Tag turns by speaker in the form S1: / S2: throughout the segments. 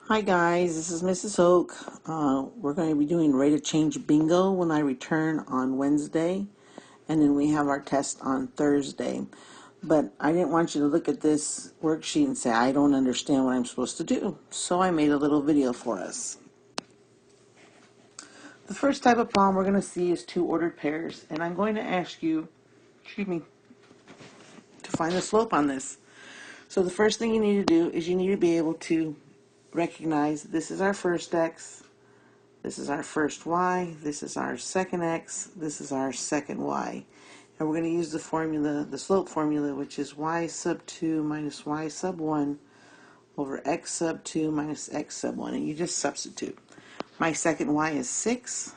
S1: Hi guys, this is Mrs. Oak. We're going to be doing rate of change bingo when I return on Wednesday, and then we have our test on Thursday. But I didn't want you to look at this worksheet and say, I don't understand what I'm supposed to do. So I made a little video for us. The first type of problem we're going to see is two ordered pairs, and I'm going to ask you, to find the slope on this. So the first thing you need to do is you need to be able to recognize this is our first x, this is our first y, this is our second x, this is our second y. And we're going to use the formula, the slope formula, which is y sub 2 minus y sub 1 over x sub 2 minus x sub 1. And you just substitute. My second y is 6. I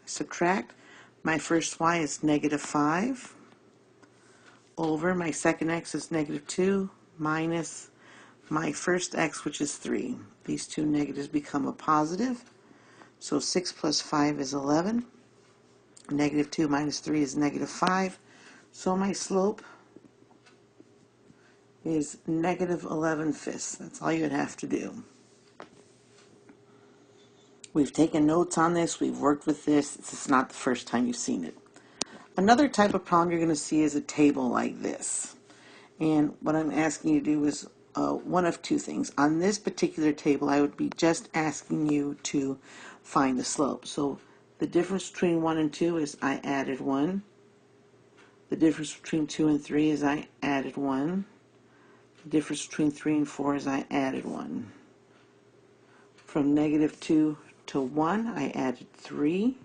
S1: subtract. My first y is negative 5 over my second x is negative 2 minus my first x, which is 3. These two negatives become a positive. So 6 plus 5 is 11. Negative 2 minus 3 is negative 5. So my slope is negative 11/5. That's all you'd have to do. We've taken notes on this. We've worked with this. This is not the first time you've seen it. Another type of problem you're going to see is a table like this. And what I'm asking you to do is one of two things. On this particular table, I would be just asking you to find the slope. So the difference between 1 and 2 is I added 1. The difference between 2 and 3 is I added 1. The difference between 3 and 4 is I added 1. From negative 2 to 1, I added 3.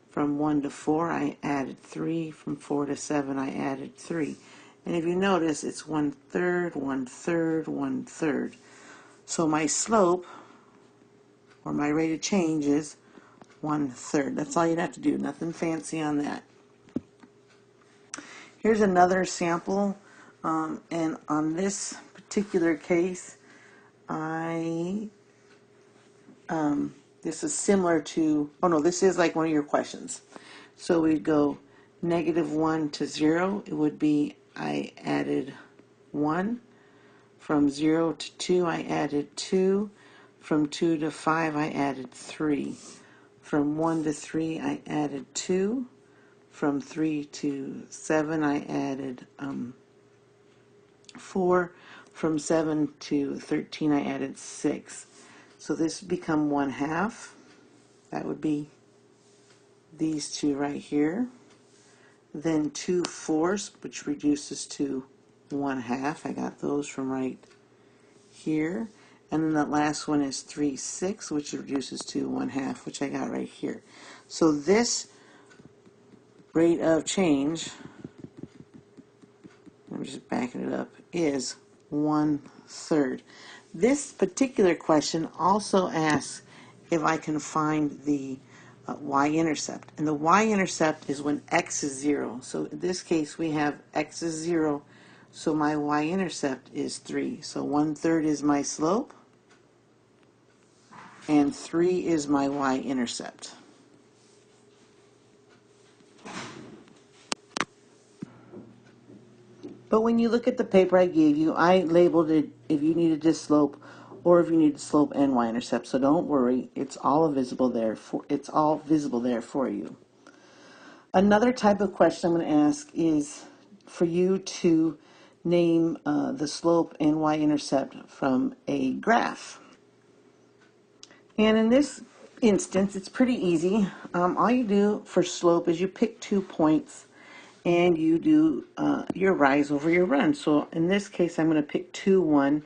S1: From 1 to 4, I added 3. From 4 to 7, I added 3. And if you notice, it's 1/3, 1/3, 1/3. So my slope, or my rate of change, is 1/3. That's all you'd have to do. Nothing fancy on that. Here's another sample. And on this particular case, this is similar to, oh no, this is like one of your questions. So we'd go negative 1 to 0. It would be I added 1. From 0 to 2, I added 2. From 2 to 5, I added 3. From 1 to 3, I added 2. From 3 to 7, I added 4. From 7 to 13, I added 6. So this would become 1/2. That would be these two right here. Then 2/4, which reduces to 1/2. I got those from right here. And then the last one is 3/6, which reduces to 1/2, which I got right here. So this rate of change, I'm just backing it up, is 1/3. This particular question also asks if I can find the y-intercept. And the y-intercept is when x is 0. So in this case, we have x is 0, so my y-intercept is 3. So 1/3 is my slope, and 3 is my y-intercept. But when you look at the paper I gave you, I labeled it if you needed this slope or if you needed slope and y-intercept. So don't worry, it's all visible there for you. Another type of question I'm going to ask is for you to name the slope and y-intercept from a graph. And in this instance, it's pretty easy. All you do for slope is you pick 2 points and you do your rise over your run. So in this case, I'm going to pick 2, 1,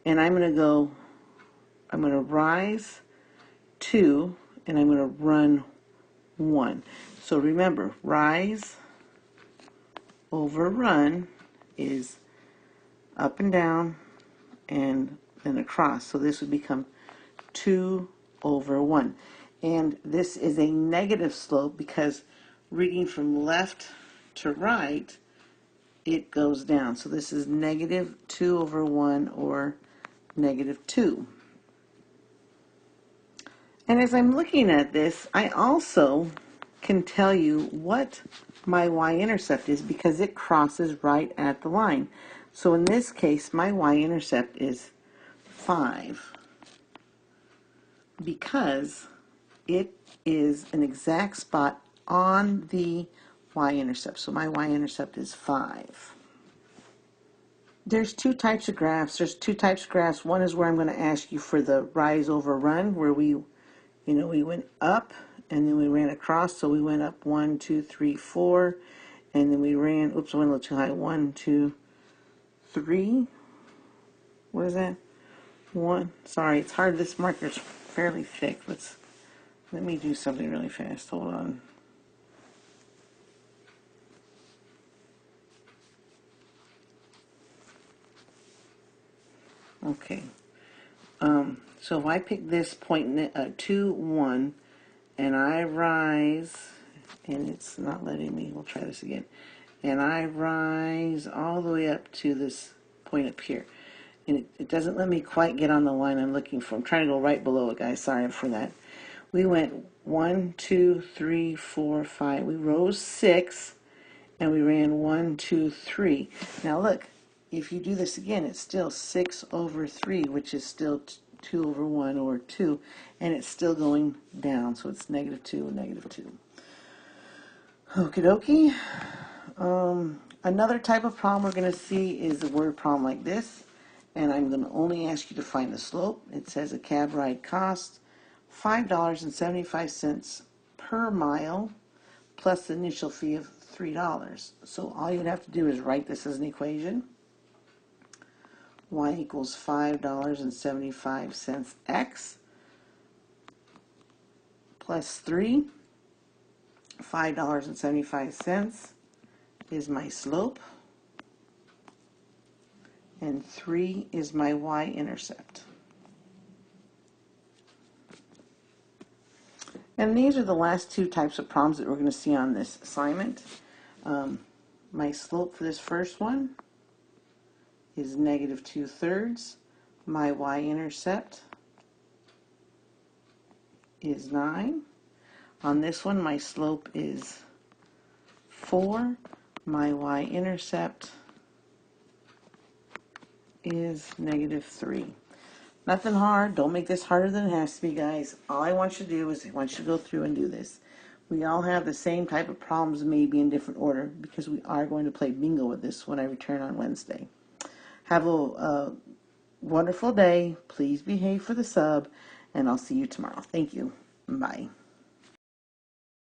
S1: and I'm going to rise 2, and I'm going to run 1. So remember, rise over run is up and down and then across. So this would become 2 over 1. And this is a negative slope because reading from left to right, it goes down. So this is negative 2 over 1 or negative 2. And as I'm looking at this, I also can tell you what my y-intercept is because it crosses right at the line. So in this case, my y-intercept is 5. because it is an exact spot on the y-intercept. So my y-intercept is 5. There's two types of graphs. There's two types of graphs. One is where I'm going to ask you for the rise over run, where we went up and then we ran across. So we went up 1, 2, 3, 4, and then we ran. Oops, I went a little too high. 1, 2, 3. What is that? 1. Sorry, it's hard. This marker's fairly thick. Let me do something really fast. Hold on. Okay. So if I pick this point 2, 1, and I rise, and it's not letting me. We'll try this again. And I rise all the way up to this point up here. And it doesn't let me quite get on the line I'm looking for. I'm trying to go right below it, guys. Sorry for that. We went 1, 2, 3, 4, 5. We rose 6, and we ran 1, 2, 3. Now look, if you do this again, it's still 6 over 3, which is still 2 over 1 or 2, and it's still going down. So it's negative 2, negative 2. Okie dokie. Another type of problem we're going to see is a word problem like this. And I'm going to only ask you to find the slope. It says a cab ride costs $5.75 per mile plus the initial fee of $3. So all you would have to do is write this as an equation. Y equals $5.75 x plus 3. $5.75 is my slope, and 3 is my y-intercept. And these are the last two types of problems that we're going to see on this assignment. My slope for this first one is negative 2/3. My y-intercept is 9. On this one, my slope is 4. My y-intercept is negative 3. Nothing hard. Don't make this harder than it has to be, guys. All I want you to do is I want you to go through and do this. We all have the same type of problems, maybe in different order, because we are going to play bingo with this when I return on Wednesday. Have a wonderful day. Please behave for the sub, and I'll see you tomorrow. Thank you. Bye.